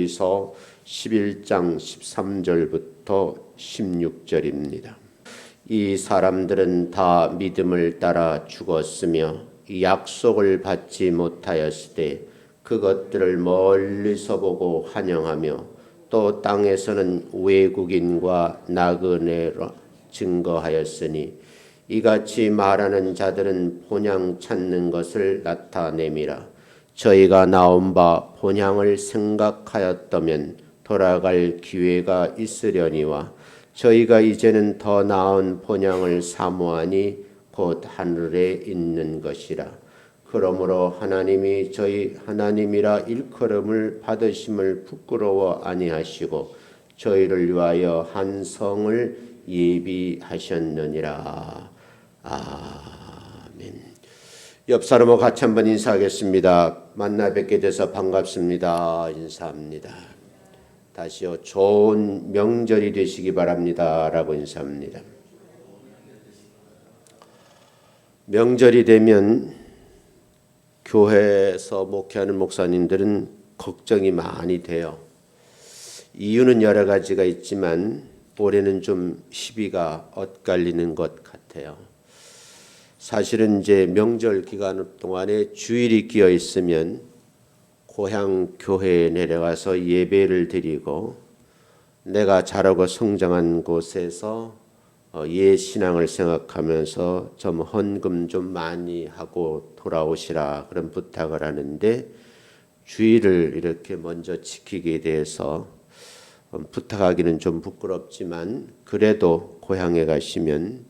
에서 11장 13절부터 16절입니다. 이 사람들은 다 믿음을 따라 죽었으며 약속을 받지 못하였으되 그것들을 멀리서 보고 환영하며 또 땅에서는 외국인과 나그네로 증거하였으니 이같이 말하는 자들은 본향 찾는 것을 나타내미라. 저희가 나온 바 본향을 생각하였다면 돌아갈 기회가 있으려니와 저희가 이제는 더 나은 본향을 사모하니 곧 하늘에 있는 것이라. 그러므로 하나님이 저희 하나님이라 일컬음을 받으심을 부끄러워 아니하시고 저희를 위하여 한 성을 예비하셨느니라. 아멘. 옆 사람과 같이 한번 인사하겠습니다. 만나 뵙게 돼서 반갑습니다. 인사합니다. 다시요. 좋은 명절이 되시기 바랍니다. 라고 인사합니다. 명절이 되면 교회에서 목회하는 목사님들은 걱정이 많이 돼요. 이유는 여러 가지가 있지만 올해는 좀 시비가 엇갈리는 것 같아요. 사실은 이제 명절 기간 동안에 주일이 끼어 있으면 고향 교회에 내려가서 예배를 드리고 내가 자라고 성장한 곳에서 신앙을 생각하면서 좀 헌금 좀 많이 하고 돌아오시라 그런 부탁을 하는데 주일을 이렇게 먼저 지키게 돼서 부탁하기는 좀 부끄럽지만 그래도 고향에 가시면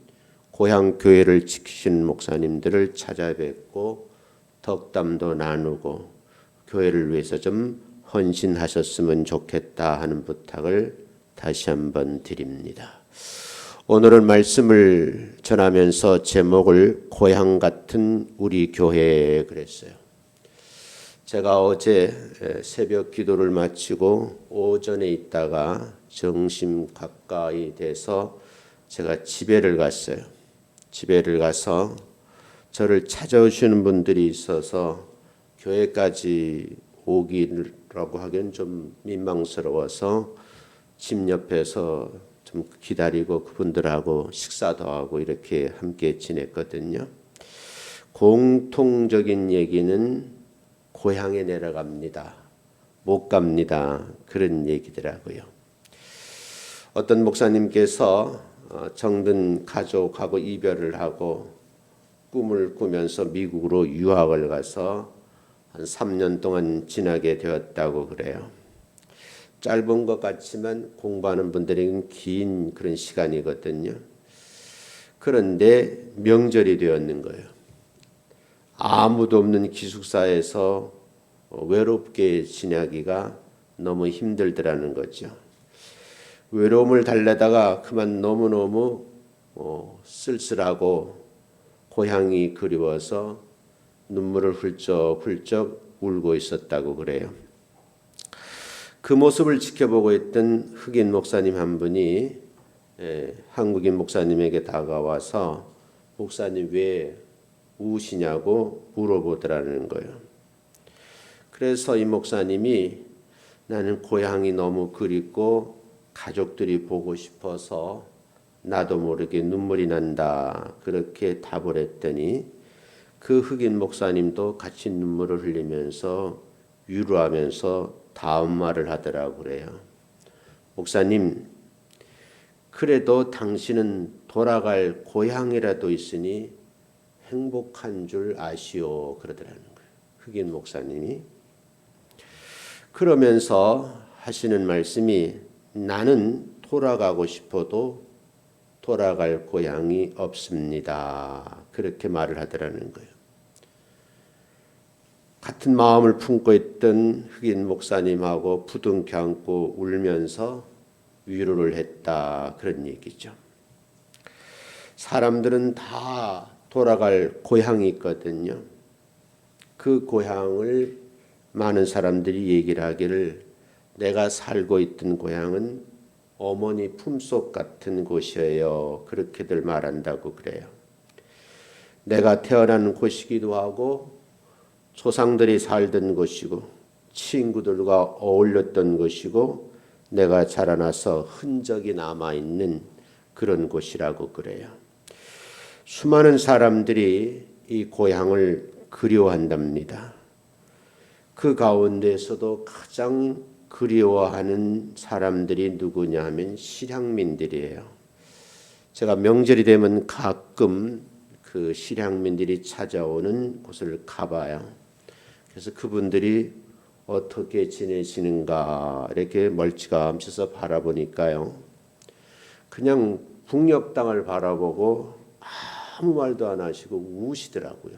고향 교회를 지키시는 목사님들을 찾아뵙고 덕담도 나누고 교회를 위해서 좀 헌신하셨으면 좋겠다 하는 부탁을 다시 한번 드립니다. 오늘은 말씀을 전하면서 제목을 고향 같은 우리 교회에 그랬어요. 제가 어제 새벽 기도를 마치고 오전에 있다가 점심 가까이 돼서 제가 집회를 갔어요. 집회를 가서 저를 찾아오시는 분들이 있어서 교회까지 오기라고 하기엔 좀 민망스러워서 집 옆에서 좀 기다리고 그분들하고 식사도 하고 이렇게 함께 지냈거든요. 공통적인 얘기는 고향에 내려갑니다. 못 갑니다. 그런 얘기더라고요. 어떤 목사님께서 정든 가족하고 이별을 하고 꿈을 꾸면서 미국으로 유학을 가서 한 3년 동안 지나게 되었다고 그래요. 짧은 것 같지만 공부하는 분들에게는 긴 그런 시간이거든요. 그런데 명절이 되었는 거예요. 아무도 없는 기숙사에서 외롭게 지내기가 너무 힘들더라는 거죠. 외로움을 달래다가 그만 너무너무 쓸쓸하고 고향이 그리워서 눈물을 훌쩍훌쩍 울고 있었다고 그래요. 그 모습을 지켜보고 있던 흑인 목사님 한 분이 한국인 목사님에게 다가와서 목사님 왜 우시냐고 물어보더라는 거예요. 그래서 이 목사님이 나는 고향이 너무 그립고 가족들이 보고 싶어서 나도 모르게 눈물이 난다 그렇게 답을 했더니 그 흑인 목사님도 같이 눈물을 흘리면서 위로하면서 다음 말을 하더라고 그래요. 목사님, 그래도 당신은 돌아갈 고향이라도 있으니 행복한 줄 아시오 그러더라는 거예요. 흑인 목사님이. 그러면서 하시는 말씀이 나는 돌아가고 싶어도 돌아갈 고향이 없습니다. 그렇게 말을 하더라는 거예요. 같은 마음을 품고 있던 흑인 목사님하고 부둥켜 안고 울면서 위로를 했다 그런 얘기죠. 사람들은 다 돌아갈 고향이 있거든요. 그 고향을 많은 사람들이 얘기를 하기를 내가 살고 있던 고향은 어머니 품속 같은 곳이에요. 그렇게들 말한다고 그래요. 내가 태어난 곳이기도 하고 조상들이 살던 곳이고 친구들과 어울렸던 곳이고 내가 자라나서 흔적이 남아있는 그런 곳이라고 그래요. 수많은 사람들이 이 고향을 그리워한답니다. 그 가운데서도 가장 그리워하는 사람들이 누구냐 하면 실향민들이에요. 제가 명절이 되면 가끔 그 실향민들이 찾아오는 곳을 가봐요. 그래서 그분들이 어떻게 지내시는가 이렇게 멀찌감치서 바라보니까요. 그냥 북녘 땅을 바라보고 아무 말도 안 하시고 우시더라고요.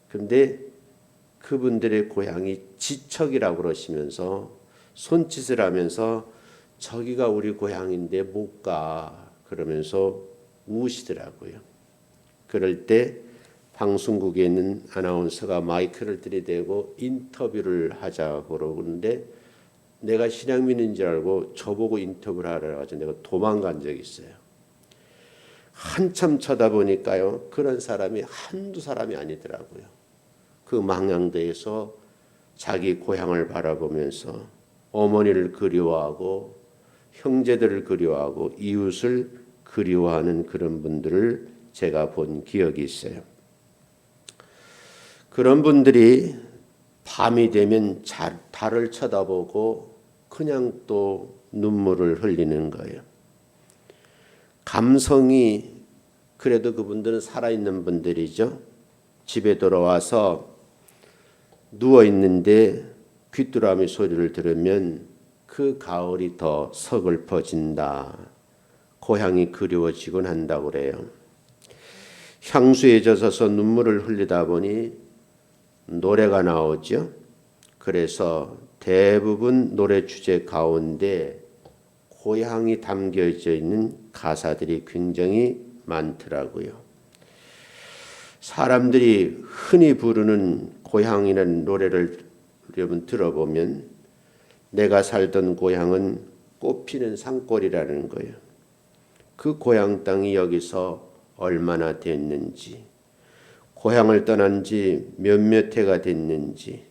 그런데 그분들의 고향이 지척이라고 그러시면서 손짓을 하면서 저기가 우리 고향인데 못 가 그러면서 우시더라고요. 그럴 때 방송국에 있는 아나운서가 마이크를 들이대고 인터뷰를 하자고 그러는데 내가 실향민인 줄 알고 저보고 인터뷰를 하라 가지고 내가 도망간 적이 있어요. 한참 쳐다보니까요. 그런 사람이 한두 사람이 아니더라고요. 그 망향대에서 자기 고향을 바라보면서 어머니를 그리워하고 형제들을 그리워하고 이웃을 그리워하는 그런 분들을 제가 본 기억이 있어요. 그런 분들이 밤이 되면 달을 쳐다보고 그냥 또 눈물을 흘리는 거예요. 감성이 그래도 그분들은 살아있는 분들이죠. 집에 돌아와서 누워있는데 귀뚜라미 소리를 들으면 그 가을이 더 서글퍼진다. 고향이 그리워지곤 한다고 그래요. 향수에 젖어서 눈물을 흘리다 보니 노래가 나오죠. 그래서 대부분 노래 주제 가운데 고향이 담겨져 있는 가사들이 굉장히 많더라고요. 사람들이 흔히 부르는 고향이라는 노래를 여러분 들어보면 내가 살던 고향은 꽃피는 산골이라는 거예요. 그 고향 땅이 여기서 얼마나 됐는지, 고향을 떠난 지 몇몇 해가 됐는지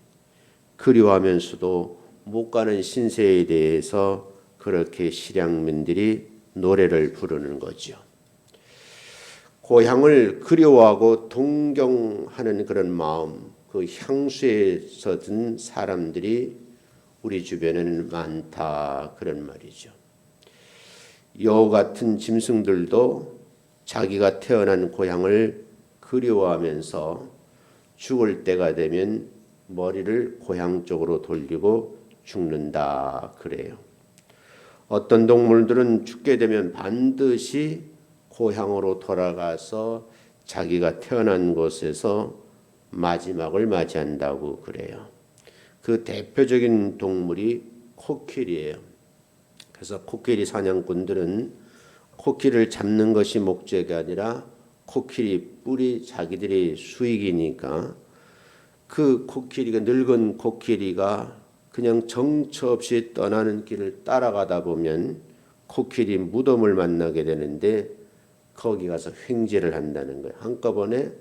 그리워하면서도 못 가는 신세에 대해서 그렇게 실향민들이 노래를 부르는 거죠. 고향을 그리워하고 동경하는 그런 마음, 그 향수에 젖은 사람들이 우리 주변에는 많다 그런 말이죠. 여우 같은 짐승들도 자기가 태어난 고향을 그리워하면서 죽을 때가 되면 머리를 고향 쪽으로 돌리고 죽는다 그래요. 어떤 동물들은 죽게 되면 반드시 고향으로 돌아가서 자기가 태어난 곳에서 마지막을 맞이한다고 그래요. 그 대표적인 동물이 코끼리예요. 그래서 코끼리 사냥꾼들은 코끼리를 잡는 것이 목적이 아니라 코끼리 뿔이 자기들이 수익이니까 그 코끼리가 늙은 코끼리가 그냥 정처 없이 떠나는 길을 따라가다 보면 코끼리 무덤을 만나게 되는데 거기 가서 횡재를 한다는 거예요. 한꺼번에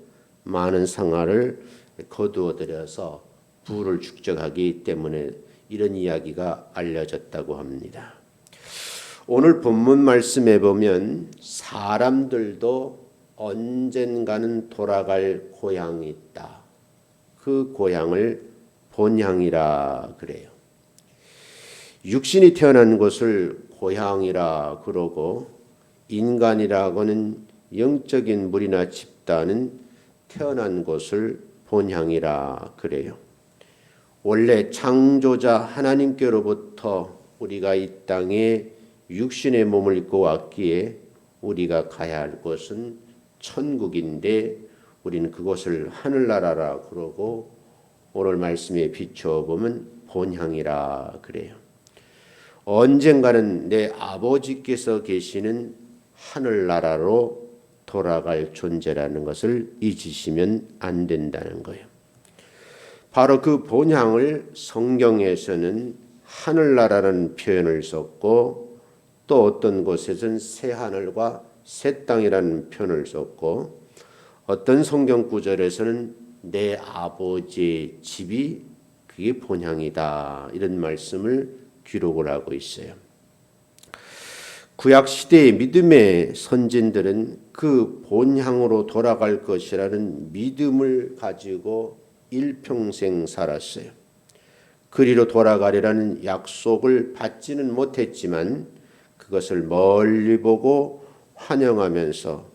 많은 상아를 거두어들여서 부를 축적하기 때문에 이런 이야기가 알려졌다고 합니다. 오늘 본문 말씀에 보면 사람들도 언젠가는 돌아갈 고향이 있다. 그 고향을 본향이라 그래요. 육신이 태어난 곳을 고향이라 그러고 인간이라고는 영적인 무리나 집단은 태어난 곳을 본향이라 그래요. 원래 창조자 하나님께로부터 우리가 이 땅에 육신의 몸을 입고 왔기에 우리가 가야 할 곳은 천국인데 우리는 그곳을 하늘나라라 그러고 오늘 말씀에 비춰보면 본향이라 그래요. 언젠가는 내 아버지께서 계시는 하늘나라로 돌아갈 존재라는 것을 잊으시면 안 된다는 거예요. 바로 그 본향을 성경에서는 하늘나라라는 표현을 썼고 또 어떤 곳에서는 새하늘과 새 땅이라는 표현을 썼고 어떤 성경 구절에서는 내 아버지의 집이 그게 본향이다. 이런 말씀을 기록을 하고 있어요. 구약 시대의 믿음의 선진들은 그 본향으로 돌아갈 것이라는 믿음을 가지고 일평생 살았어요. 그리로 돌아가리라는 약속을 받지는 못했지만 그것을 멀리 보고 환영하면서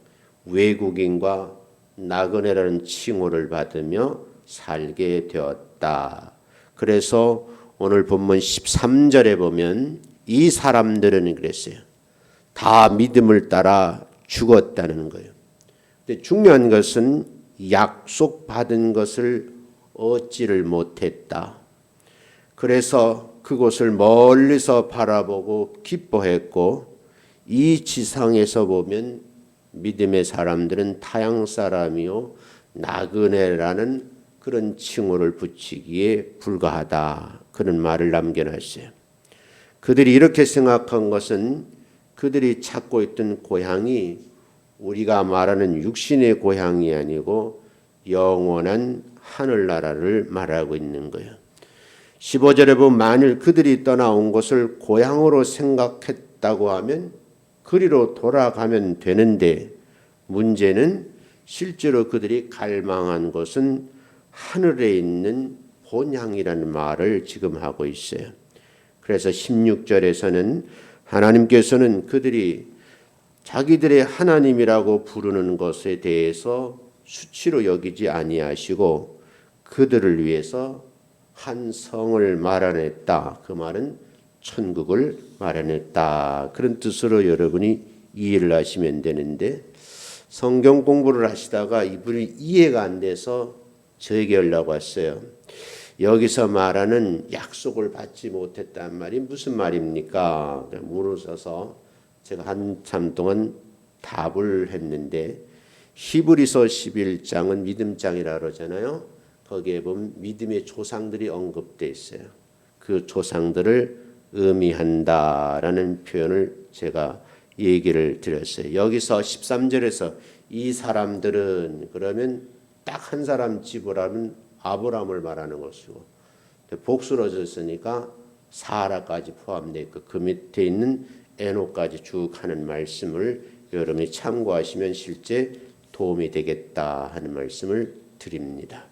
외국인과 나그네라는 칭호를 받으며 살게 되었다. 그래서 오늘 본문 13절에 보면 이 사람들은 그랬어요. 다 믿음을 따라 죽었다는 거예요. 근데 중요한 것은 약속받은 것을 얻지를 못했다. 그래서 그곳을 멀리서 바라보고 기뻐했고 이 지상에서 보면 믿음의 사람들은 타양 사람이요 나그네라는 그런 칭호를 붙이기에 불과하다. 그런 말을 남겨놨어요. 그들이 이렇게 생각한 것은 그들이 찾고 있던 고향이 우리가 말하는 육신의 고향이 아니고 영원한 하늘나라를 말하고 있는 거예요. 15절에 보면 만일 그들이 떠나온 곳을 고향으로 생각했다고 하면 그리로 돌아가면 되는데 문제는 실제로 그들이 갈망한 곳은 하늘에 있는 본향이라는 말을 지금 하고 있어요. 그래서 16절에서는 하나님께서는 그들이 자기들의 하나님이라고 부르는 것에 대해서 수치로 여기지 아니하시고 그들을 위해서 한 성을 마련했다. 그 말은 천국을 마련했다. 그런 뜻으로 여러분이 이해를 하시면 되는데 성경 공부를 하시다가 이분이 이해가 안 돼서 저에게 연락 왔어요. 여기서 말하는 약속을 받지 못했단 말이 무슨 말입니까? 물으셔서 제가 한참 동안 답을 했는데 히브리서 11장은 믿음장이라고 그러잖아요. 거기에 보면 믿음의 조상들이 언급되어 있어요. 그 조상들을 의미한다라는 표현을 제가 얘기를 드렸어요. 여기서 13절에서 이 사람들은 그러면 딱 한 사람 집으라면 아브라함을 말하는 것이고 복수로 졌으니까 사라까지 포함되어 있고 그 밑에 있는 에녹까지 쭉 하는 말씀을 여러분이 참고하시면 실제 도움이 되겠다 하는 말씀을 드립니다.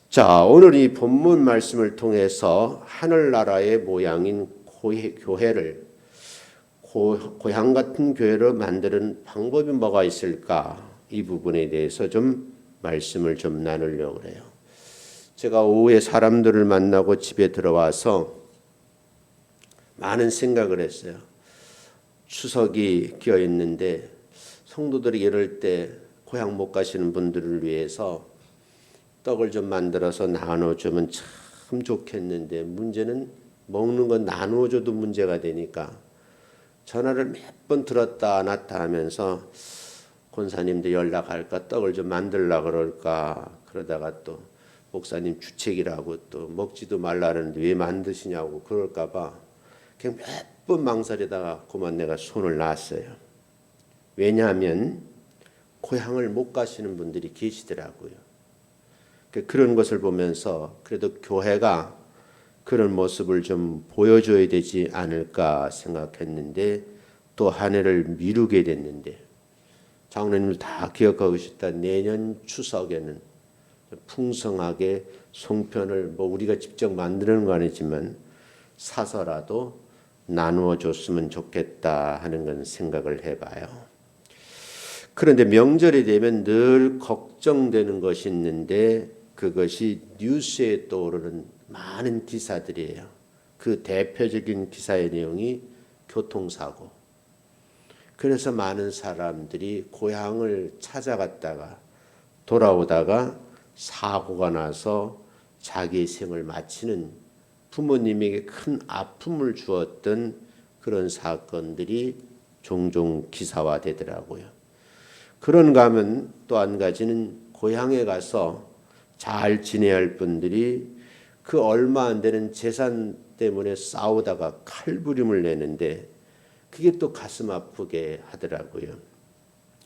자, 오늘 이 본문 말씀을 통해서 하늘나라의 모양인 교회를 고향 같은 교회로 만드는 방법이 뭐가 있을까? 이 부분에 대해서 좀 말씀을 좀 나누려고 해요. 제가 오후에 사람들을 만나고 집에 들어와서 많은 생각을 했어요. 추석이 끼어 있는데 성도들이 이럴 때 고향 못 가시는 분들을 위해서 떡을 좀 만들어서 나눠주면 참 좋겠는데 문제는 먹는 건 나누어줘도 문제가 되니까 전화를 몇 번 들었다 놨다 하면서 권사님들 연락할까 떡을 좀 만들라 그럴까 그러다가 또 목사님 주책이라고 또 먹지도 말라는데 왜 만드시냐고 그럴까 봐 그냥 몇 번 망설이다가 그만 내가 손을 놨어요. 왜냐하면 고향을 못 가시는 분들이 계시더라고요. 그런 것을 보면서 그래도 교회가 그런 모습을 좀 보여줘야 되지 않을까 생각했는데 또 한 해를 미루게 됐는데 장로님들 다 기억하고 계시다. 내년 추석에는 풍성하게 송편을 뭐 우리가 직접 만드는 거 아니지만 사서라도 나누어 줬으면 좋겠다 하는 건 생각을 해봐요. 그런데 명절이 되면 늘 걱정되는 것이 있는데 그것이 뉴스에 떠오르는 많은 기사들이에요. 그 대표적인 기사의 내용이 교통사고. 그래서 많은 사람들이 고향을 찾아갔다가 돌아오다가 사고가 나서 자기의 생을 마치는 부모님에게 큰 아픔을 주었던 그런 사건들이 종종 기사화되더라고요. 그런가 하면 또 한 가지는 고향에 가서 잘 지내야 할 분들이 그 얼마 안 되는 재산 때문에 싸우다가 칼부림을 내는데 그게 또 가슴 아프게 하더라고요.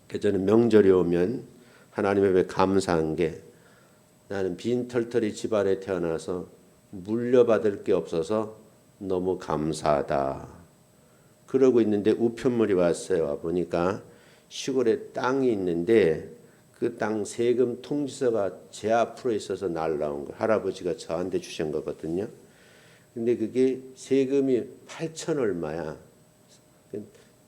그래서 저는 명절이 오면 하나님 앞에 감사한 게 나는 빈털터리 집안에 태어나서 물려받을 게 없어서 너무 감사하다. 그러고 있는데 우편물이 왔어요. 와 보니까 시골에 땅이 있는데 그 땅 세금 통지서가 제 앞으로 있어서 날라온 거. 할아버지가 저한테 주신 거거든요. 근데 그게 세금이 8천 얼마야.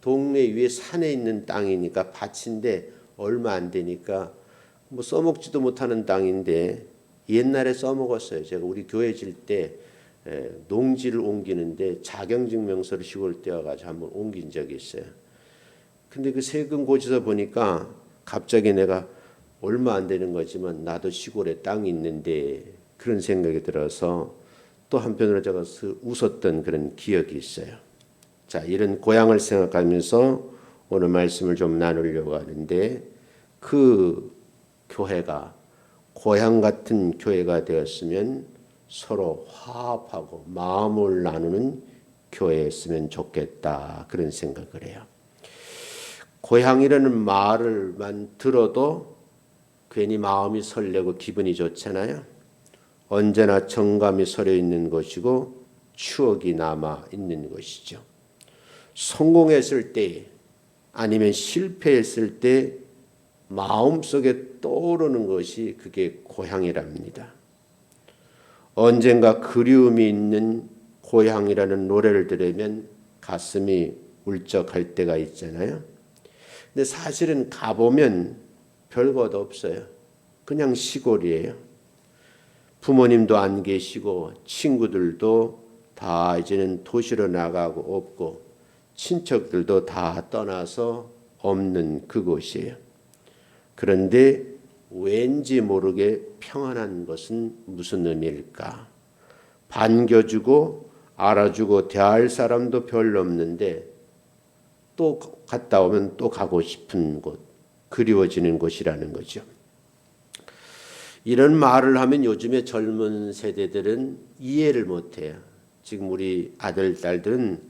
동네 위에 산에 있는 땅이니까 밭인데 얼마 안 되니까 뭐 써먹지도 못하는 땅인데 옛날에 써먹었어요. 제가 우리 교회 질 때 농지를 옮기는데 자격증명서를 시골 떼어가지고 한번 옮긴 적이 있어요. 근데 그 세금 고지서 보니까 갑자기 내가 얼마 안 되는 거지만 나도 시골에 땅이 있는데 그런 생각이 들어서 또 한편으로 제가 웃었던 그런 기억이 있어요. 자, 이런 고향을 생각하면서 오늘 말씀을 좀 나누려고 하는데 그 교회가 고향 같은 교회가 되었으면 서로 화합하고 마음을 나누는 교회였으면 좋겠다 그런 생각을 해요. 고향이라는 말을만 들어도 괜히 마음이 설레고 기분이 좋잖아요. 언제나 정감이 서려 있는 것이고 추억이 남아 있는 것이죠. 성공했을 때 아니면 실패했을 때 마음속에 떠오르는 것이 그게 고향이랍니다. 언젠가 그리움이 있는 고향이라는 노래를 들으면 가슴이 울적할 때가 있잖아요. 근데 사실은 가보면 별것 없어요. 그냥 시골이에요. 부모님도 안 계시고 친구들도 다 이제는 도시로 나가고 없고 친척들도 다 떠나서 없는 그곳이에요. 그런데 왠지 모르게 평안한 것은 무슨 의미일까? 반겨주고 알아주고 대할 사람도 별로 없는데 또 갔다 오면 또 가고 싶은 곳, 그리워지는 곳이라는 거죠. 이런 말을 하면 요즘의 젊은 세대들은 이해를 못해요. 지금 우리 아들, 딸들은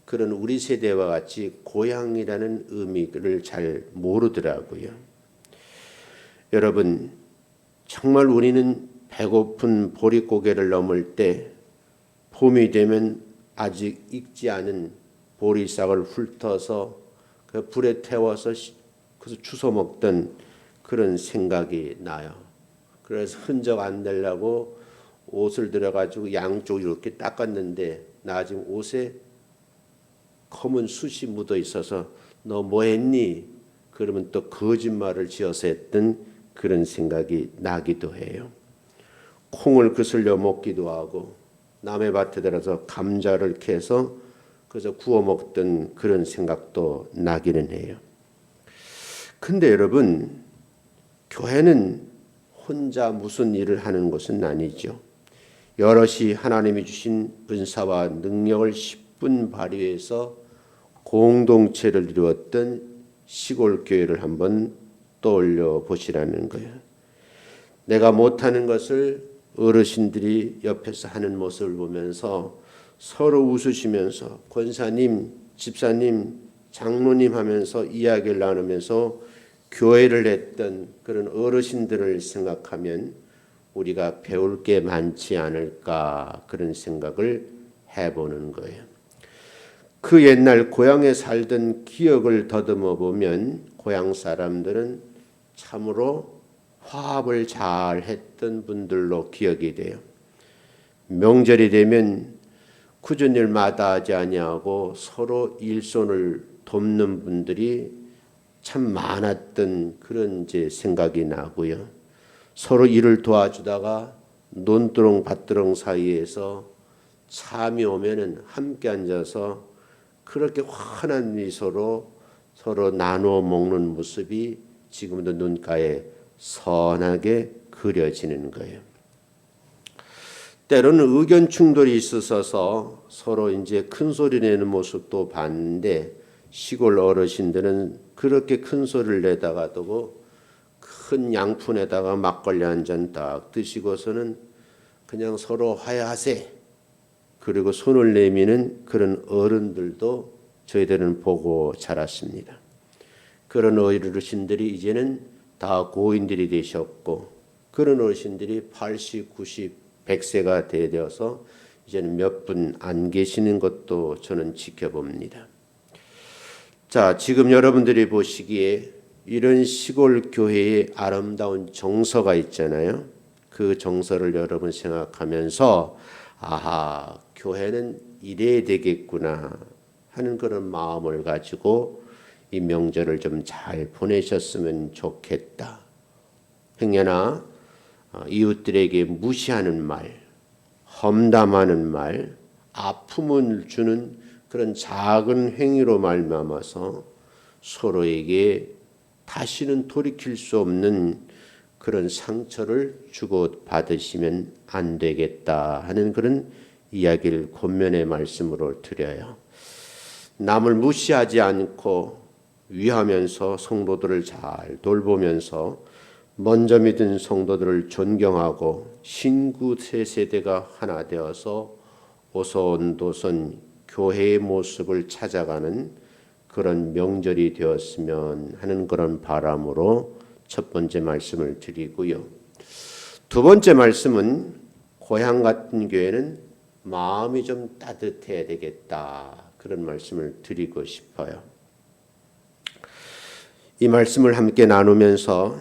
그런 우리 세대와 같이 고향이라는 의미를 잘 모르더라고요. 여러분, 정말 우리는 배고픈 보릿고개를 넘을 때 봄이 되면 아직 익지 않은 보리싹을 훑어서 그 불에 태워서 그래서 주워 먹던 그런 생각이 나요. 그래서 흔적 안 내려고 옷을 들어가지고 양쪽을 이렇게 닦았는데 나 지금 옷에 검은 숯이 묻어 있어서 너 뭐 했니? 그러면 또 거짓말을 지어서 했던 그런 생각이 나기도 해요. 콩을 거슬려 먹기도 하고 남의 밭에 들어서 감자를 캐서 그래서 구워 먹던 그런 생각도 나기는 해요. 근데 여러분, 교회는 혼자 무슨 일을 하는 것은 아니죠. 여럿이 하나님이 주신 은사와 능력을 10분 발휘해서 공동체를 이루었던 시골 교회를 한번 떠올려 보시라는 거예요. 내가 못하는 것을 어르신들이 옆에서 하는 모습을 보면서 서로 웃으시면서 권사님, 집사님, 장로님 하면서 이야기를 나누면서 교회를 했던 그런 어르신들을 생각하면 우리가 배울 게 많지 않을까 그런 생각을 해보는 거예요. 그 옛날 고향에 살던 기억을 더듬어 보면 고향 사람들은 참으로 화합을 잘 했던 분들로 기억이 돼요. 명절이 되면 굳은 일 마다하지 아니하고 서로 일손을 돕는 분들이 참 많았던 그런 이제 생각이 나고요. 서로 일을 도와주다가 논두렁 밭두렁 사이에서 잠이 오면은 함께 앉아서 그렇게 환한 미소로 서로 나누어 먹는 모습이 지금도 눈가에 선하게 그려지는 거예요. 때로는 의견 충돌이 있어서 서로 이제 큰 소리 내는 모습도 봤는데 시골 어르신들은 그렇게 큰 소리를 내다가도 큰 양푼에다가 막걸리 한 잔 딱 드시고서는 그냥 서로 화해하세. 그리고 손을 내미는 그런 어른들도 저희들은 보고 자랐습니다. 그런 어르신들이 이제는 다 고인들이 되셨고 그런 어르신들이 80, 90, 100세가 되어서 이제는 몇 분 안 계시는 것도 저는 지켜봅니다. 자, 지금 여러분들이 보시기에 이런 시골 교회의 아름다운 정서가 있잖아요. 그 정서를 여러분 생각하면서 아하, 교회는 이래야 되겠구나 하는 그런 마음을 가지고 이 명절을 좀 잘 보내셨으면 좋겠다. 행여나 이웃들에게 무시하는 말, 험담하는 말, 아픔을 주는 그런 작은 행위로 말미암아서 서로에게 다시는 돌이킬 수 없는 그런 상처를 주고 받으시면 안 되겠다 하는 그런 이야기를 권면의 말씀으로 드려요. 남을 무시하지 않고 위하면서 성도들을 잘 돌보면서 먼저 믿은 성도들을 존경하고 신구 세 세대가 하나 되어서 오손도손 교회의 모습을 찾아가는 그런 명절이 되었으면 하는 그런 바람으로 첫 번째 말씀을 드리고요. 두 번째 말씀은 고향 같은 교회는 마음이 좀 따뜻해야 되겠다. 그런 말씀을 드리고 싶어요. 이 말씀을 함께 나누면서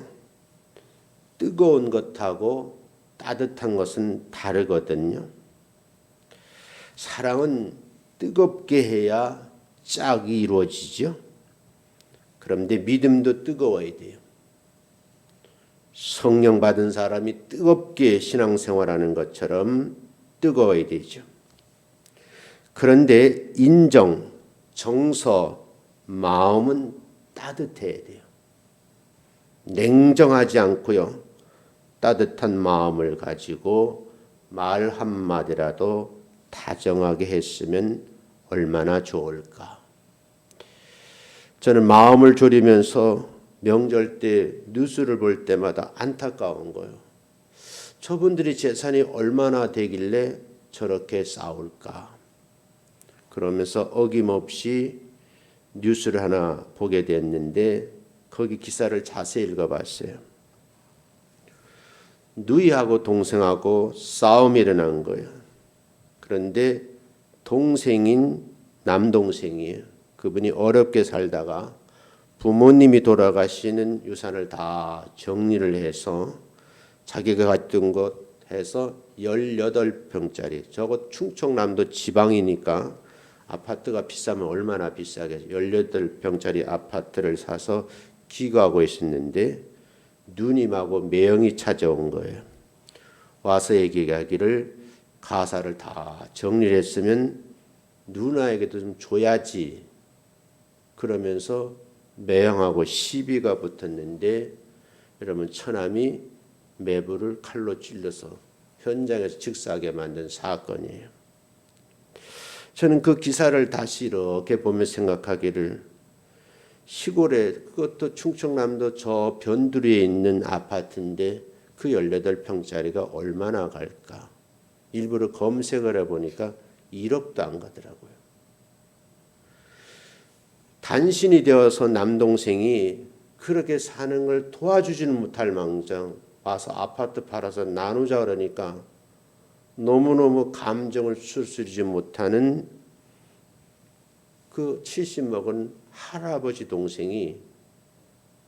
뜨거운 것하고 따뜻한 것은 다르거든요. 사랑은 뜨겁게 해야 짝이 이루어지죠. 그런데 믿음도 뜨거워야 돼요. 성령 받은 사람이 뜨겁게 신앙생활하는 것처럼 뜨거워야 되죠. 그런데 인정, 정서, 마음은 따뜻해야 돼요. 냉정하지 않고요. 따뜻한 마음을 가지고 말 한마디라도 다정하게 했으면 얼마나 좋을까. 저는 마음을 졸이면서 명절 때 뉴스를 볼 때마다 안타까운 거예요. 저분들이 재산이 얼마나 되길래 저렇게 싸울까. 그러면서 어김없이 뉴스를 하나 보게 됐는데 거기 기사를 자세히 읽어봤어요. 누이하고 동생하고 싸움이 일어난 거예요. 그런데 동생인 남동생이에요. 그분이 어렵게 살다가 부모님이 돌아가시는 유산을 다 정리를 해서 자기가 갔던 곳 해서 18평짜리, 저거 충청남도 지방이니까 아파트가 비싸면 얼마나 비싸겠어요. 18평짜리 아파트를 사서 기거하고 있었는데 누님하고 매형이 찾아온 거예요. 와서 얘기하기를 가사를 다 정리를 했으면 누나에게도 좀 줘야지. 그러면서 매형하고 시비가 붙었는데 여러분 처남이 매부를 칼로 찔러서 현장에서 즉사하게 만든 사건이에요. 저는 그 기사를 다시 이렇게 보며 생각하기를 시골에 그것도 충청남도 저 변두리에 있는 아파트인데 그 18평짜리가 얼마나 갈까. 일부러 검색을 해보니까 1억도 안 가더라고요. 단신이 되어서 남동생이 그렇게 사는 걸 도와주지는 못할 망정 와서 아파트 팔아서 나누자 그러니까 너무너무 감정을 추스리지 못하는 그 70 먹은 할아버지 동생이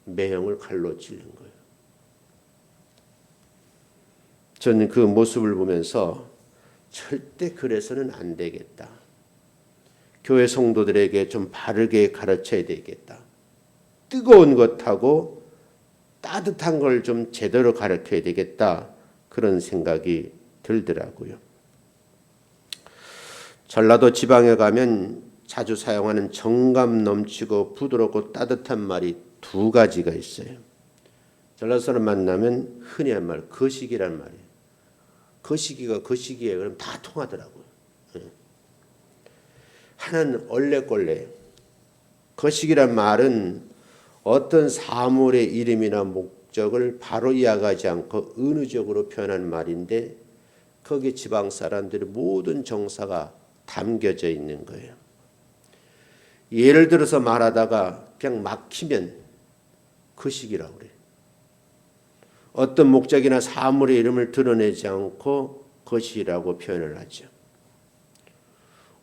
매형을 칼로 찔른 거예요. 저는 그 모습을 보면서 절대 그래서는 안 되겠다. 교회 성도들에게 좀 바르게 가르쳐야 되겠다. 뜨거운 것하고 따뜻한 걸 좀 제대로 가르쳐야 되겠다. 그런 생각이 들더라고요. 전라도 지방에 가면 자주 사용하는 정감 넘치고 부드럽고 따뜻한 말이 두 가지가 있어요. 전라도 사람 만나면 흔히 한 말, 거시기란 말이에요. 거시기가 거시기예요. 그럼 다 통하더라고요. 하나는 얼레꼴레. 거시기란 말은 어떤 사물의 이름이나 목적을 바로 이해하지 않고 은유적으로 표현한 말인데 거기 지방 사람들의 모든 정사가 담겨져 있는 거예요. 예를 들어서 말하다가 그냥 막히면 거시기라고 그래요. 어떤 목적이나 사물의 이름을 드러내지 않고 것이라고 표현을 하죠.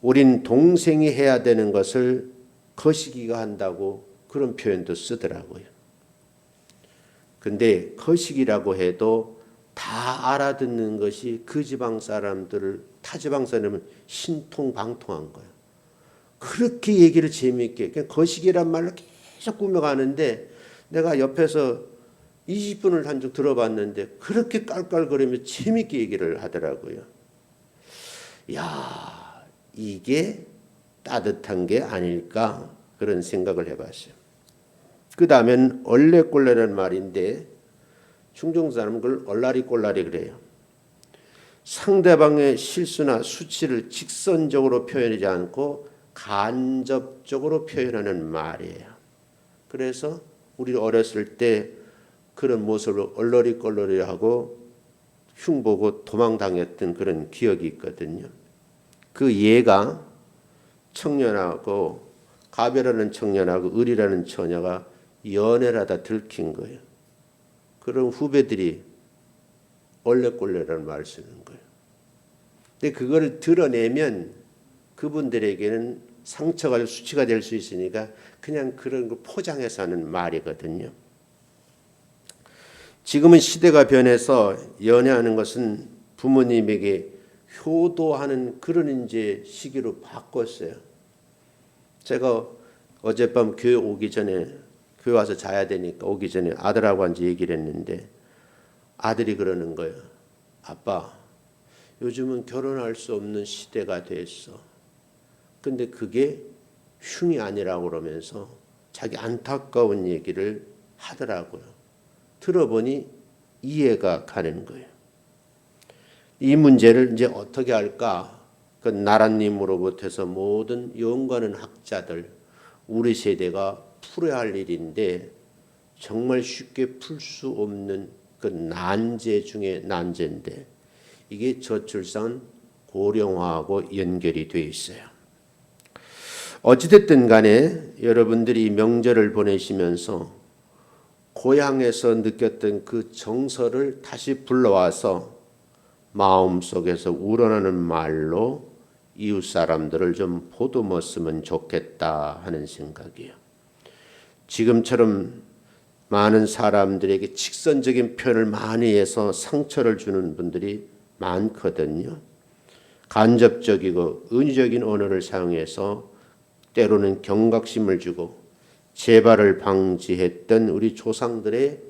우린 동생이 해야 되는 것을 거시기가 한다고 그런 표현도 쓰더라고요. 근데 거시기라고 해도 다 알아듣는 것이 그 지방 사람들을 타 지방 사람은 신통방통한 거예요. 그렇게 얘기를 재미있게 거시기란 말로 계속 꾸며가는데 내가 옆에서 20분을 한 적 들어봤는데 그렇게 깔깔거리며 재미있게 얘기를 하더라고요. 야, 이게 따뜻한 게 아닐까 그런 생각을 해봤어요. 그 다음엔 얼레꼴레라는 말인데 충청 사람은 그걸 얼라리꼴라리 그래요. 상대방의 실수나 수치를 직선적으로 표현하지 않고 간접적으로 표현하는 말이에요. 그래서 우리 어렸을 때 그런 모습을 얼러리꼴러리하고 흉보고 도망당했던 그런 기억이 있거든요. 그 예가 청년하고 가벼라는 청년하고 을이라는 처녀가 연애를 하다 들킨 거예요. 그런 후배들이 얼레꼴레라는 말을 쓰는 거예요. 근데 그걸 드러내면 그분들에게는 상처가 수치가 될 수 있으니까 그냥 그런 거 포장해서 하는 말이거든요. 지금은 시대가 변해서 연애하는 것은 부모님에게 효도하는 그런 이제 시기로 바꿨어요. 제가 어젯밤 교회 오기 전에 교회 와서 자야 되니까 오기 전에 아들하고 앉아 얘기를 했는데 아들이 그러는 거예요. 아빠, 요즘은 결혼할 수 없는 시대가 됐어. 근데 그게 흉이 아니라고 그러면서 자기 안타까운 얘기를 하더라고요. 들어보니 이해가 가는 거예요. 이 문제를 이제 어떻게 할까? 그 나라님으로부터서 모든 연구하는 학자들, 우리 세대가 풀어야 할 일인데 정말 쉽게 풀 수 없는 그 난제 중에 난제인데 이게 저출산 고령화하고 연결이 되어 있어요. 어찌됐든 간에 여러분들이 명절을 보내시면서 고향에서 느꼈던 그 정서를 다시 불러와서 마음속에서 우러나는 말로 이웃 사람들을 좀 보듬었으면 좋겠다 하는 생각이에요. 지금처럼 많은 사람들에게 직선적인 표현을 많이 해서 상처를 주는 분들이 많거든요. 간접적이고 은유적인 언어를 사용해서 때로는 경각심을 주고 재발을 방지했던 우리 조상들의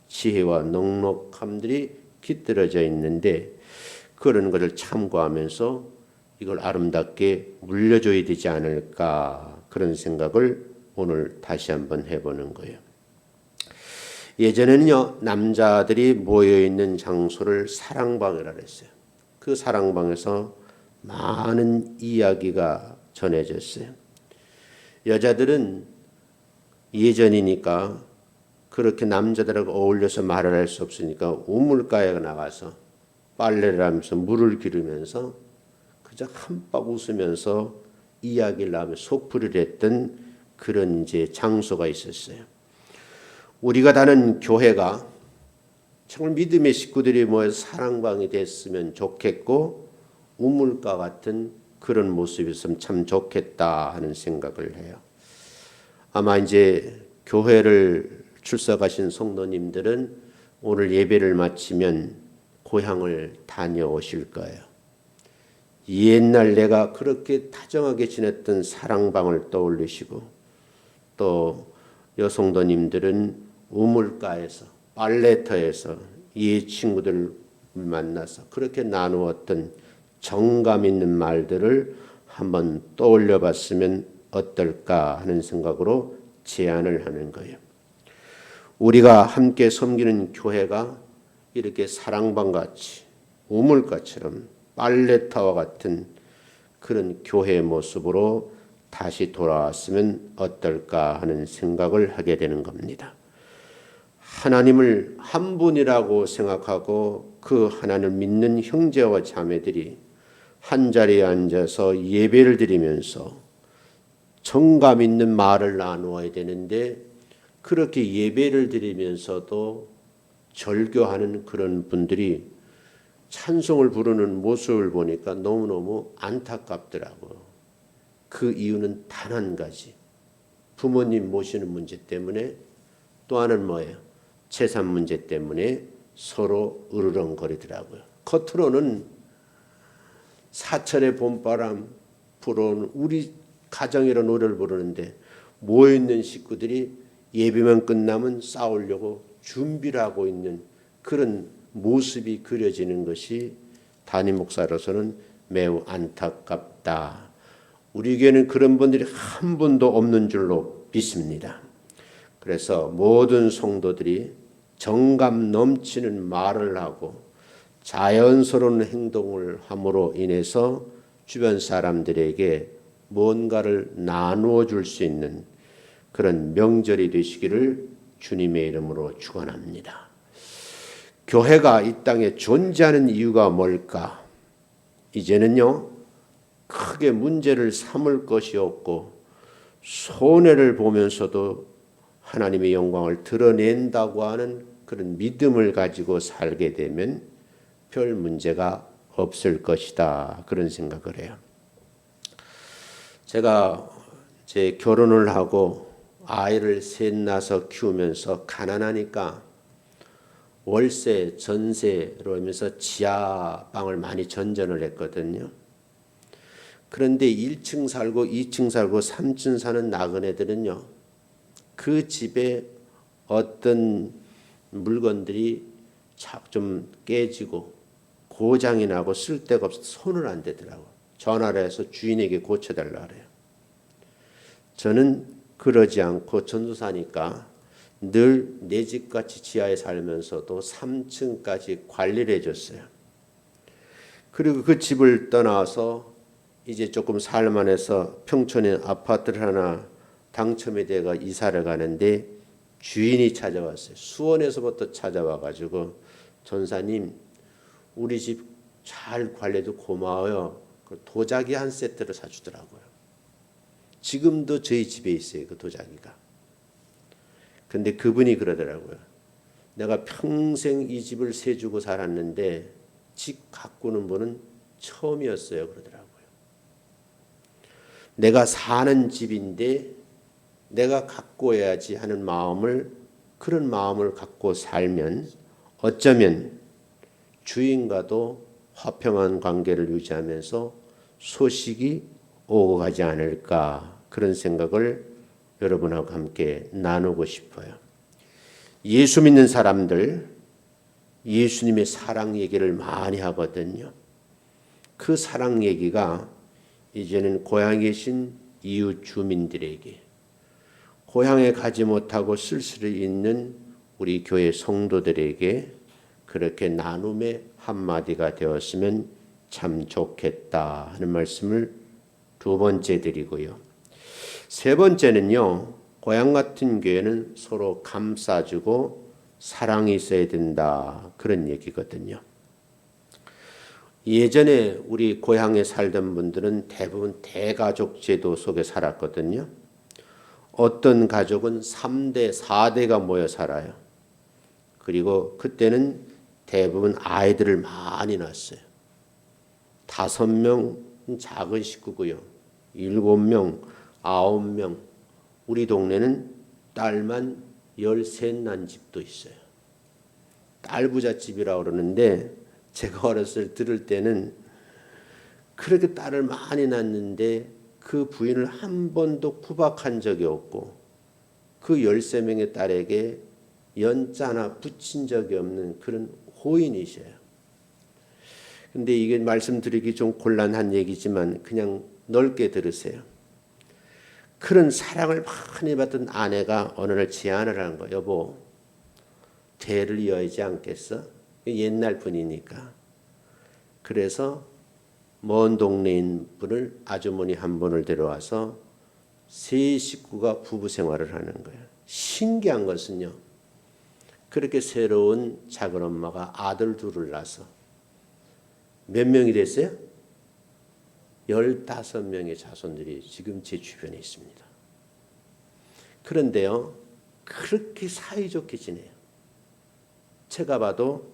지혜와 넉넉함들이 깃들어져 있는데 그런 것을 참고하면서 이걸 아름답게 물려줘야 되지 않을까 그런 생각을 오늘 다시 한번 해보는 거예요. 예전에는요 남자들이 모여있는 장소를 사랑방이라고 했어요. 그 사랑방에서 많은 이야기가 전해졌어요. 여자들은 예전이니까 그렇게 남자들하고 어울려서 말을 할 수 없으니까 우물가에 나가서 빨래를 하면서 물을 기르면서 그저 한박 웃으면서 이야기를 하며 속풀이를 했던 그런 이제 장소가 있었어요. 우리가 다니는 교회가 정말 믿음의 식구들이 모여서 사랑방이 됐으면 좋겠고 우물가 같은 그런 모습이었으면 참 좋겠다 하는 생각을 해요. 아마 이제 교회를 출석하신 성도님들은 오늘 예배를 마치면 고향을 다녀오실 거예요. 옛날 내가 그렇게 다정하게 지냈던 사랑방을 떠올리시고 또 여성도님들은 우물가에서 빨래터에서 이 친구들 만나서 그렇게 나누었던 정감 있는 말들을 한번 떠올려 봤으면 어떨까 하는 생각으로 제안을 하는 거예요. 우리가 함께 섬기는 교회가 이렇게 사랑방같이 우물가처럼 빨래터와 같은 그런 교회의 모습으로 다시 돌아왔으면 어떨까 하는 생각을 하게 되는 겁니다. 하나님을 한 분이라고 생각하고 그 하나님을 믿는 형제와 자매들이 한자리에 앉아서 예배를 드리면서 정감 있는 말을 나누어야 되는데 그렇게 예배를 드리면서도 절교하는 그런 분들이 찬송을 부르는 모습을 보니까 너무너무 안타깝더라고요. 그 이유는 단 한 가지. 부모님 모시는 문제 때문에, 또 하나는 뭐예요? 재산 문제 때문에 서로 으르렁거리더라고요. 겉으로는 사철의 봄바람 불어오는 우리 가정이라 노래를 부르는데 모여있는 식구들이 예배만 끝나면 싸우려고 준비를 하고 있는 그런 모습이 그려지는 것이 담임 목사로서는 매우 안타깝다. 우리 교회는 그런 분들이 한 분도 없는 줄로 믿습니다. 그래서 모든 성도들이 정감 넘치는 말을 하고 자연스러운 행동을 함으로 인해서 주변 사람들에게 뭔가를 나누어 줄 수 있는 그런 명절이 되시기를 주님의 이름으로 축원합니다. 교회가 이 땅에 존재하는 이유가 뭘까? 이제는요, 크게 문제를 삼을 것이 없고 손해를 보면서도 하나님의 영광을 드러낸다고 하는 그런 믿음을 가지고 살게 되면 별 문제가 없을 것이다. 그런 생각을 해요. 제가 제 결혼을 하고 아이를 셋 낳아서 키우면서 가난하니까 월세, 전세로 하면서 지하방을 많이 전전을 했거든요. 그런데 1층 살고 2층 살고 3층 사는 나그네들은요, 그 집에 어떤 물건들이 좀 깨지고 고장이 나고 쓸데가 없어서 손을 안 대더라고요. 전화를 해서 주인에게 고쳐달라 그래요. 저는 그러지 않고 전도사니까 늘 내 집같이 지하에 살면서도 3층까지 관리를 해줬어요. 그리고 그 집을 떠나서 이제 조금 살만해서 평촌에 아파트를 하나 당첨이 돼가 이사를 가는데 주인이 찾아왔어요. 수원에서부터 찾아와가지고 전사님, 우리 집 잘 관리도 고마워요. 도자기 한 세트를 사주더라고요. 지금도 저희 집에 있어요, 그 도자기가. 근데 그분이 그러더라고요. 내가 평생 이 집을 세주고 살았는데 집 가꾸는 분은 처음이었어요, 그러더라고요. 내가 사는 집인데 내가 가꿔야지 하는 마음을, 그런 마음을 갖고 살면 어쩌면 주인과도 화평한 관계를 유지하면서 소식이 오고 가지 않을까, 그런 생각을 여러분하고 함께 나누고 싶어요. 예수 믿는 사람들 예수님의 사랑 얘기를 많이 하거든요. 그 사랑 얘기가 이제는 고향에 계신 이웃 주민들에게, 고향에 가지 못하고 쓸쓸히 있는 우리 교회 성도들에게 그렇게 나눔의 한마디가 되었으면 참 좋겠다 하는 말씀을 두 번째 드리고요. 세 번째는요, 고향 같은 교회는 서로 감싸주고 사랑이 있어야 된다, 그런 얘기거든요. 예전에 우리 고향에 살던 분들은 대부분 대가족 제도 속에 살았거든요. 어떤 가족은 3대, 4대가 모여 살아요. 그리고 그때는 대부분 아이들을 많이 낳았어요. 5명 작은 식구고요. 7명, 9명. 우리 동네는 딸만 13 난 집도 있어요. 딸 부잣집이라고 그러는데 제가 어렸을 때 들을 때는 그렇게 딸을 많이 낳는데 그 부인을 한 번도 구박한 적이 없고 그 13명의 딸에게 연자나 붙인 적이 없는 그런 호인이셔요. 근데 이게 말씀드리기 좀 곤란한 얘기지만 그냥 넓게 들으세요. 그런 사랑을 많이 받던 아내가 어느 날 제안을 한 거예요. 여보, 대를 이어야지 않겠어? 옛날 분이니까. 그래서 먼 동네인 분을, 아주머니 한 분을 데려와서 세 식구가 부부 생활을 하는 거예요. 신기한 것은요, 그렇게 새로운 작은 엄마가 아들 둘을 낳아서 몇 명이 됐어요? 15명의 자손들이 지금 제 주변에 있습니다. 그런데요, 그렇게 사이좋게 지내요. 제가 봐도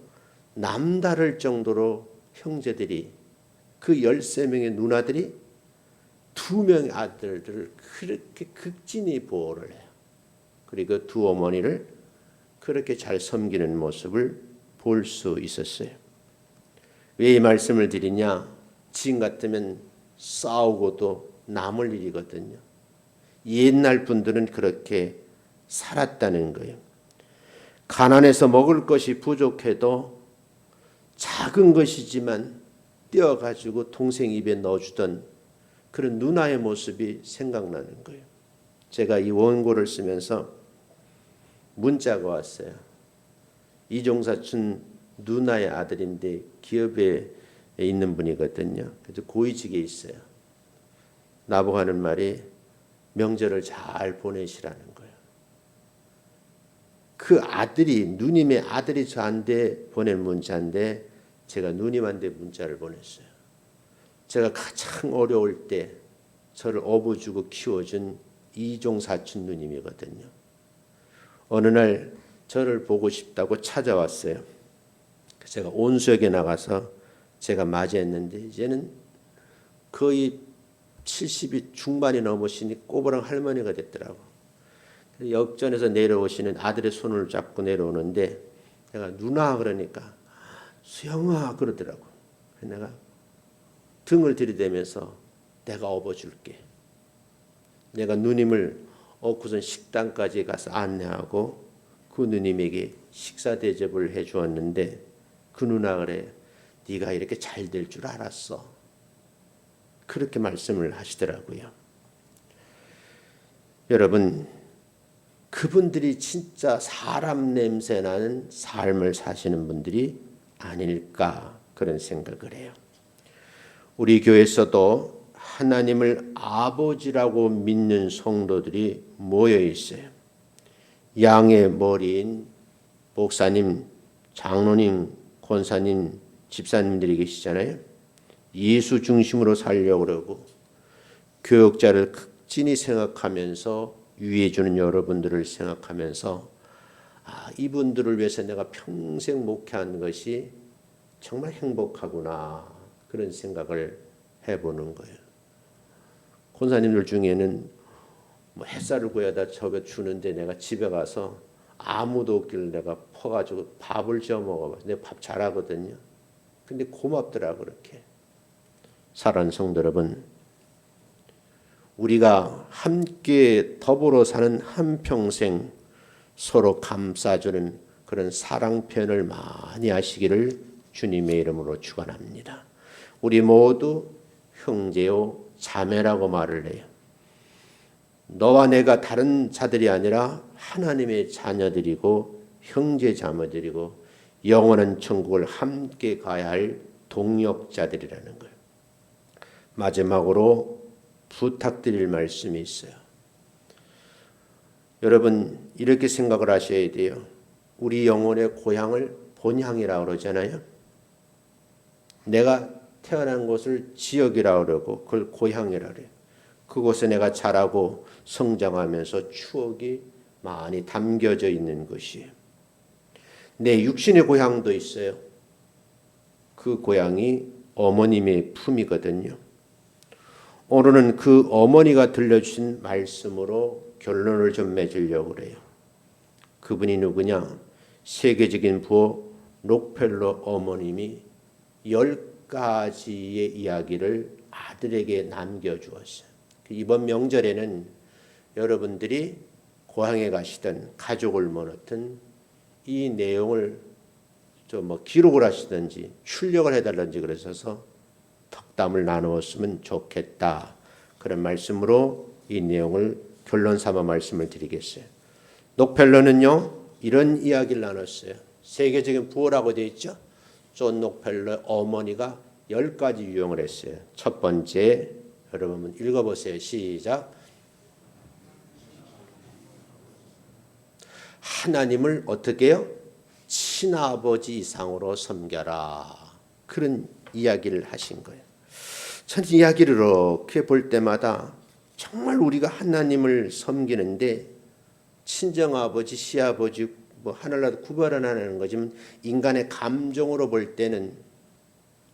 남다를 정도로 형제들이 그 13명의 누나들이 2명의 아들들을 그렇게 극진히 보호를 해요. 그리고 두 어머니를 그렇게 잘 섬기는 모습을 볼 수 있었어요. 왜 이 말씀을 드리냐? 지금 같으면 싸우고도 남을 일이거든요. 옛날 분들은 그렇게 살았다는 거예요. 가난해서 먹을 것이 부족해도 작은 것이지만 떼어가지고 동생 입에 넣어주던 그런 누나의 모습이 생각나는 거예요. 제가 이 원고를 쓰면서 문자가 왔어요. 이종사촌 누나의 아들인데 기업에 있는 분이거든요. 그래서 고위직에 있어요. 나보고 하는 말이 명절을 잘 보내시라는 거예요. 그 아들이 누님의 아들이 저한테 보낸 문자인데 제가 누님한테 문자를 보냈어요. 제가 가장 어려울 때 저를 업어주고 키워준 이종사촌 누님이거든요. 어느 날 저를 보고 싶다고 찾아왔어요. 제가 온수역에 나가서 제가 맞이했는데 이제는 거의 70이 중반이 넘으시니 꼬부랑 할머니가 됐더라고. 역전에서 내려오시는 아들의 손을 잡고 내려오는데 내가 누나 그러니까 수영아 그러더라고. 내가 등을 들이대면서 내가 업어줄게. 내가 누님을 얻고선 식당까지 가서 안내하고 그 누님에게 식사 대접을 해 주었는데 그 누나 그래 네가 이렇게 잘 될 줄 알았어. 그렇게 말씀을 하시더라고요. 여러분 그분들이 진짜 사람 냄새 나는 삶을 사시는 분들이 아닐까 그런 생각을 해요. 우리 교회에서도 하나님을 아버지라고 믿는 성도들이 모여 있어요. 양의 머리인 목사님, 장로님, 권사님, 집사님들이 계시잖아요. 예수 중심으로 살려고 그러고 교역자를 극진히 생각하면서 위해주는 여러분들을 생각하면서 이분들을 위해서 내가 평생 목회한 것이 정말 행복하구나 그런 생각을 해보는 거예요. 권사님들 중에는 뭐 햇살을 구해다 저거 주는데 내가 집에 가서 아무도 없길래 내가 퍼가지고 밥을 지어 먹어봐. 내가 밥 잘하거든요. 근데 고맙더라고 그렇게. 사랑하는 성도 여러분, 우리가 함께 더불어 사는 한평생 서로 감싸주는 그런 사랑 표현을 많이 하시기를 주님의 이름으로 축원합니다. 우리 모두 형제요 자매라고 말을 해요. 너와 내가 다른 자들이 아니라 하나님의 자녀들이고 형제 자매들이고 영원한 천국을 함께 가야 할 동역자들이라는 거예요. 마지막으로 부탁드릴 말씀이 있어요. 여러분 이렇게 생각을 하셔야 돼요. 우리 영혼의 고향을 본향이라고 그러잖아요. 내가 태어난 곳을 지역이라고 그러고 그걸 고향이라고 그래요. 그곳에 내가 자라고 성장하면서 추억이 많이 담겨져 있는 것이에요. 내 육신의 고향도 있어요. 그 고향이 어머님의 품이거든요. 오늘은 그 어머니가 들려주신 말씀으로 결론을 좀 맺으려고 그래요. 그분이 누구냐? 세계적인 부호 록펠러 어머님이 10가지의 이야기를 아들에게 남겨주었어요. 이번 명절에는 여러분들이 고향에 가시든 가족을 모았든 이 내용을 좀 기록을 하시든지 출력을 해달라든지 그러셔서 덕담을 나누었으면 좋겠다. 그런 말씀으로 이 내용을 결론 삼아 말씀을 드리겠어요. 록펠러는요 이런 이야기를 나눴어요. 세계적인 부호라고 되어 있죠. 존 록펠러 어머니가 10가지 유형을 했어요. 첫 번째 여러분 읽어보세요. 시작. 하나님을 어떻게 해요? 친아버지 이상으로 섬겨라. 그런 이야기를 하신 거예요. 전 이야기를 이렇게 볼 때마다 정말 우리가 하나님을 섬기는데 친정아버지, 시아버지 하늘나라 구별 안 하는 거지만 인간의 감정으로 볼 때는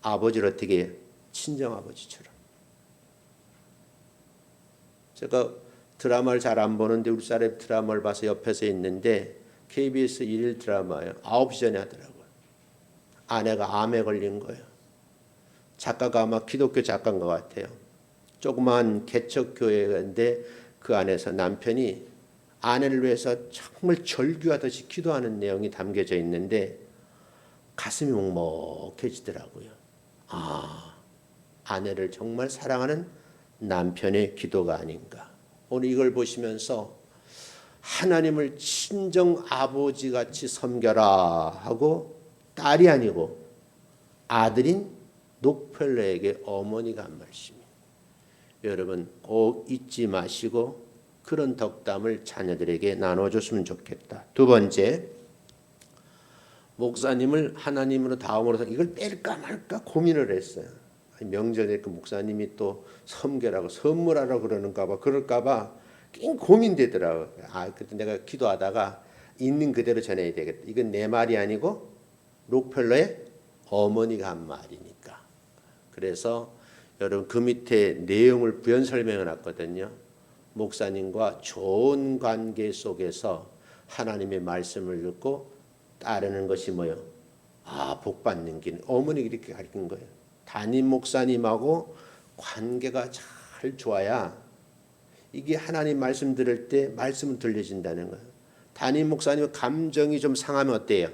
아버지를 어떻게 친정아버지처럼. 제가 드라마를 잘 안 보는데 우리 딸의 드라마를 봐서 옆에서 있는데 KBS 일일 드라마예요. 9시 전에 하더라고요. 아내가 암에 걸린 거예요. 작가가 아마 기독교 작가인 것 같아요. 조그만 개척교회인데 그 안에서 남편이 아내를 위해서 정말 절규하듯이 기도하는 내용이 담겨져 있는데 가슴이 먹먹해지더라고요. 아내를 정말 사랑하는 남편의 기도가 아닌가. 오늘 이걸 보시면서 하나님을 친정 아버지같이 섬겨라 하고 딸이 아니고 아들인 녹펠러에게 어머니가 한 말씀입니다. 여러분 꼭 잊지 마시고 그런 덕담을 자녀들에게 나눠줬으면 좋겠다. 두 번째, 목사님을 하나님으로 다음으로서 이걸 뺄까 말까 고민을 했어요. 명절에 그 목사님이 또 섬겨라고 선물하라고 그럴까 봐 고민되더라고요. 그때 내가 기도하다가 있는 그대로 전해야 되겠다. 이건 내 말이 아니고 록펠러의 어머니가 한 말이니까. 그래서 여러분 그 밑에 내용을 부연 설명해 놨거든요. 목사님과 좋은 관계 속에서 하나님의 말씀을 듣고 따르는 것이 뭐요? 복 받는 길. 어머니가 이렇게 가르친 거예요. 담임 목사님하고 관계가 잘 좋아야 이게 하나님 말씀 들을 때 말씀을 들려진다는 거예요. 담임 목사님 감정이 좀 상하면 어때요?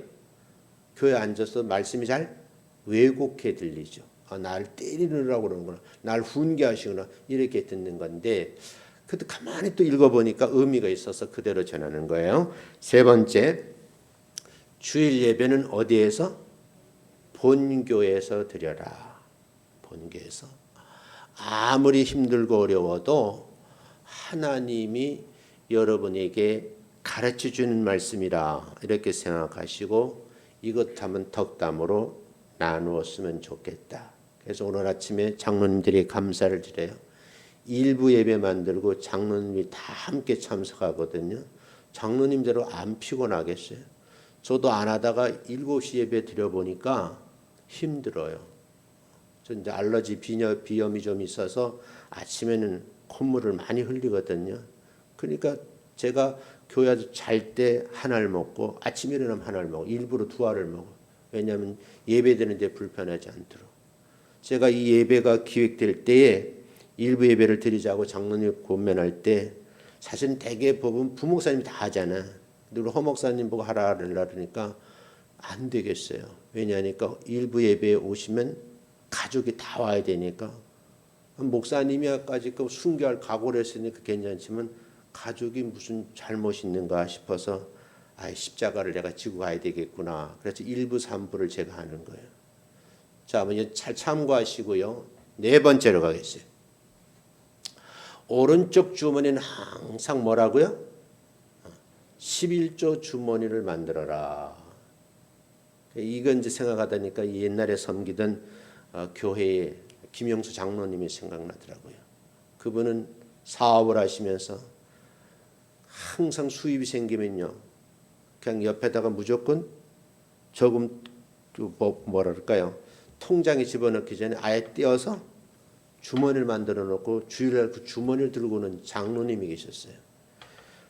교회 앉아서 말씀이 잘 왜곡해 들리죠. 날 때리느라고 그러는구나. 날 훈계하시구나. 이렇게 듣는 건데 그때 가만히 또 읽어보니까 의미가 있어서 그대로 전하는 거예요. 세 번째, 주일 예배는 어디에서? 본교에서 드려라. 본교에서. 아무리 힘들고 어려워도 하나님이 여러분에게 가르쳐주는 말씀이라 이렇게 생각하시고 이것 한번 덕담으로 나누었으면 좋겠다. 그래서 오늘 아침에 장로님들이 감사를 드려요. 일부 예배 만들고 장로님이 다 함께 참석하거든요. 장로님대로 안 피곤하겠어요? 저도 안 하다가 7시 예배 드려보니까 힘들어요. 저 이제 알러지 비염이 좀 있어서 아침에는 콧물을 많이 흘리거든요. 그러니까 제가 교회에서 잘 때 하나를 먹고 아침에 일어나면 하나를 먹고 일부러 2알을 먹어. 왜냐하면 예배 드는데 불편하지 않도록. 제가 이 예배가 기획될 때에 일부 예배를 드리자고 장로님 권면할 때 사실은 대개 법은 부목사님이 다 하잖아. 근데 허목사님 보고 하라 그러니까 안 되겠어요. 왜냐하니까 일부 예배에 오시면 가족이 다 와야 되니까 목사님이까지 순교할 각오를 했으니까 괜찮지만 가족이 무슨 잘못이 있는가 싶어서 십자가를 내가 지고 가야 되겠구나. 그래서 1부 3부를 제가 하는 거예요. 자, 잘 참고하시고요. 네 번째로 가겠어요. 오른쪽 주머니는 항상 뭐라고요? 11조 주머니를 만들어라. 이건 이제 생각하다니까 옛날에 섬기던 교회의 김영수 장로님이 생각나더라고요. 그분은 사업을 하시면서 항상 수입이 생기면요, 그냥 옆에다가 무조건 조금 뭐랄까요, 통장에 집어넣기 전에 아예 떼어서 주머니를 만들어 놓고 주일날 그 주머니를 들고 오는 장로님이 계셨어요.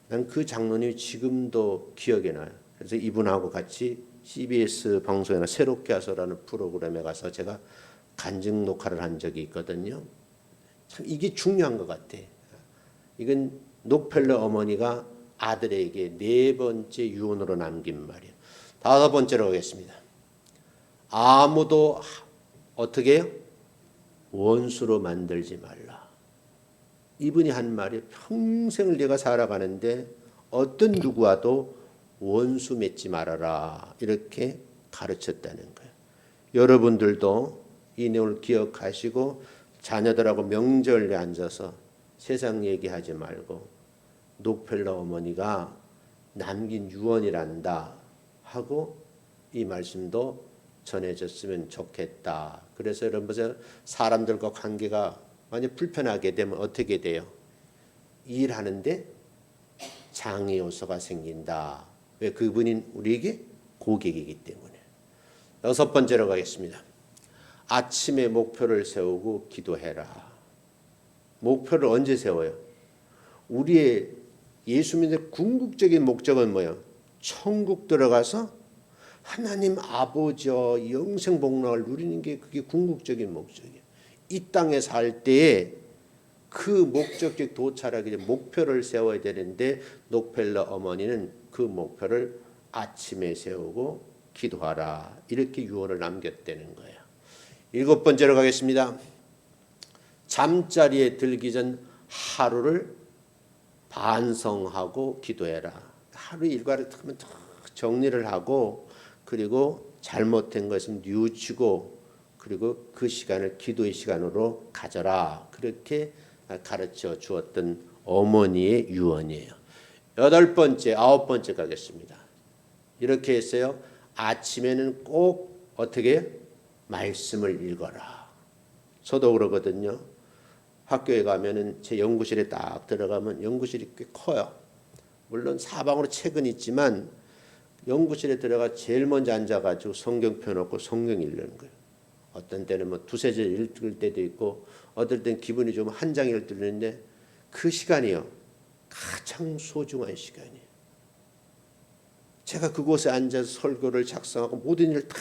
난 그 장로님이 지금도 기억에 나요. 그래서 이분하고 같이 CBS 방송이나 새롭게 하소라는 프로그램에 가서 제가 간증 녹화를 한 적이 있거든요. 참 이게 중요한 것 같아. 이건 녹펠러 어머니가 아들에게 네 번째 유언으로 남긴 말이에요. 다섯 번째로 가겠습니다. 아무도 어떻게 해요? 원수로 만들지 말라. 이분이 한 말이 평생을 내가 살아가는데 어떤 누구와도 원수 맺지 말아라. 이렇게 가르쳤다는 거예요. 여러분들도 이 내용을 기억하시고 자녀들하고 명절에 앉아서 세상 얘기하지 말고 녹펠러 어머니가 남긴 유언이란다 하고 이 말씀도 전해졌으면 좋겠다. 그래서 여러분 사람들과 관계가 만약 불편하게 되면 어떻게 돼요? 일하는데 장애 요소가 생긴다. 왜? 그분이 우리에게 고객이기 때문에. 여섯 번째로 가겠습니다. 아침에 목표를 세우고 기도해라. 목표를 언제 세워요? 우리의 예수 믿는 궁극적인 목적은 뭐예요? 천국 들어가서 하나님 아버지와 영생 복락을 누리는 게 그게 궁극적인 목적이에요. 이 땅에 살 때에 그 목적지 도달하기 위해 목표를 세워야 되는데 록펠러 어머니는 그 목표를 아침에 세우고 기도하라 이렇게 유언을 남겼다는 거예요. 7번째로 가겠습니다. 잠자리에 들기 전 하루를 반성하고 기도해라. 하루 일과를 정리를 하고 그리고 잘못된 것은 뉘우치고 그리고 그 시간을 기도의 시간으로 가져라. 그렇게 가르쳐 주었던 어머니의 유언이에요. 8번째, 9번째 가겠습니다. 이렇게 했어요. 아침에는 꼭 어떻게 말씀을 읽어라. 저도 그러거든요. 학교에 가면은 제 연구실에 딱 들어가면 연구실이 꽤 커요. 물론 사방으로 책은 있지만 연구실에 들어가 제일 먼저 앉아가지고 성경 펴놓고 성경 읽는 거예요. 어떤 때는 뭐 두세 절 읽을 때도 있고 어떨 땐 기분이 좀 한 장 읽는데 그 시간이요. 가장 소중한 시간이에요. 제가 그곳에 앉아서 설교를 작성하고 모든 일을 다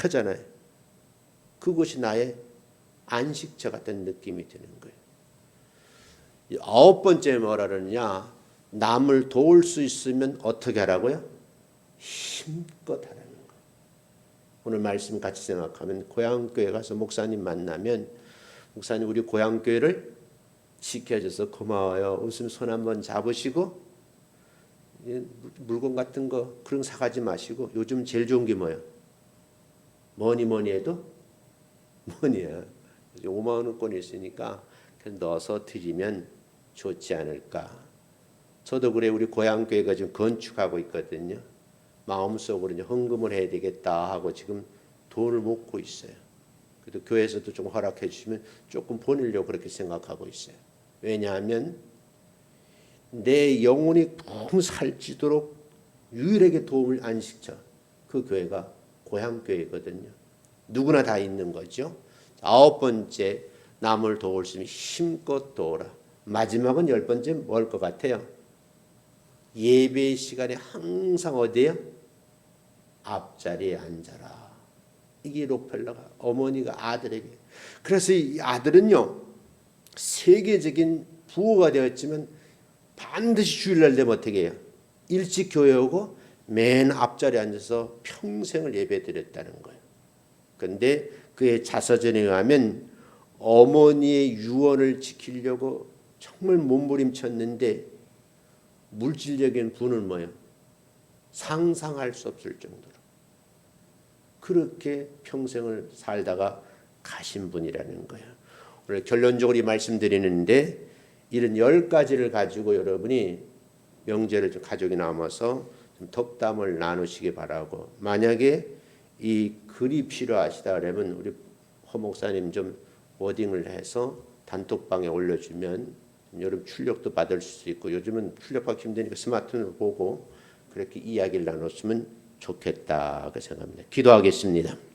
하잖아요. 그곳이 나의 안식처 같은 느낌이 드는 거예요. 9번째 뭐라 그러느냐. 남을 도울 수 있으면 어떻게 하라고요? 힘껏 하라는 거예요. 오늘 말씀 같이 생각하면 고향교회 가서 목사님 만나면 목사님 우리 고향교회를 지켜줘서 고마워요. 웃음 손 한번 잡으시고 물건 같은 거 그런 거 사가지 마시고 요즘 제일 좋은 게 뭐예요? 뭐니 해도 뭐니야. 5만 원권이 있으니까 넣어서 드리면 좋지 않을까. 저도 그래 우리 고향교회가 지금 건축하고 있거든요. 마음속으로 이제 헌금을 해야 되겠다 하고 지금 돈을 모으고 있어요. 그래도 교회에서도 좀 허락해 주시면 조금 보내려고 그렇게 생각하고 있어요. 왜냐하면 내 영혼이 푹 살찌도록 유일하게 도움을 안식처 그 교회가 고향교회거든요. 누구나 다 있는 거죠. 9번째 남을 도울 수 있으면 힘껏 도우라. 마지막은 10번째 뭘 것 같아요? 예배 시간에 항상 어디에요? 앞자리에 앉아라. 이게 록펠러가 어머니가 아들에게. 그래서 이 아들은요. 세계적인 부호가 되었지만 반드시 주일날 되면 어떻게 해요? 일찍 교회 오고 맨 앞자리에 앉아서 평생을 예배 드렸다는 거예요. 그런데 그의 자서전에 의하면 어머니의 유언을 지키려고 정말 몸부림쳤는데 물질적인 부는 뭐예요? 상상할 수 없을 정도로 그렇게 평생을 살다가 가신 분이라는 거예요. 오늘 결론적으로 말씀드리는데 이런 10가지를 가지고 여러분이 명제를 좀 가족이 남아서 좀 덕담을 나누시기 바라고, 만약에 이 글이 필요하시다 그러면 우리 허 목사님 좀 워딩을 해서 단톡방에 올려주면 여러분 출력도 받을 수 있고, 요즘은 출력하기 힘드니까 스마트폰을 보고 그렇게 이야기를 나눴으면 좋겠다 그 생각합니다. 기도하겠습니다.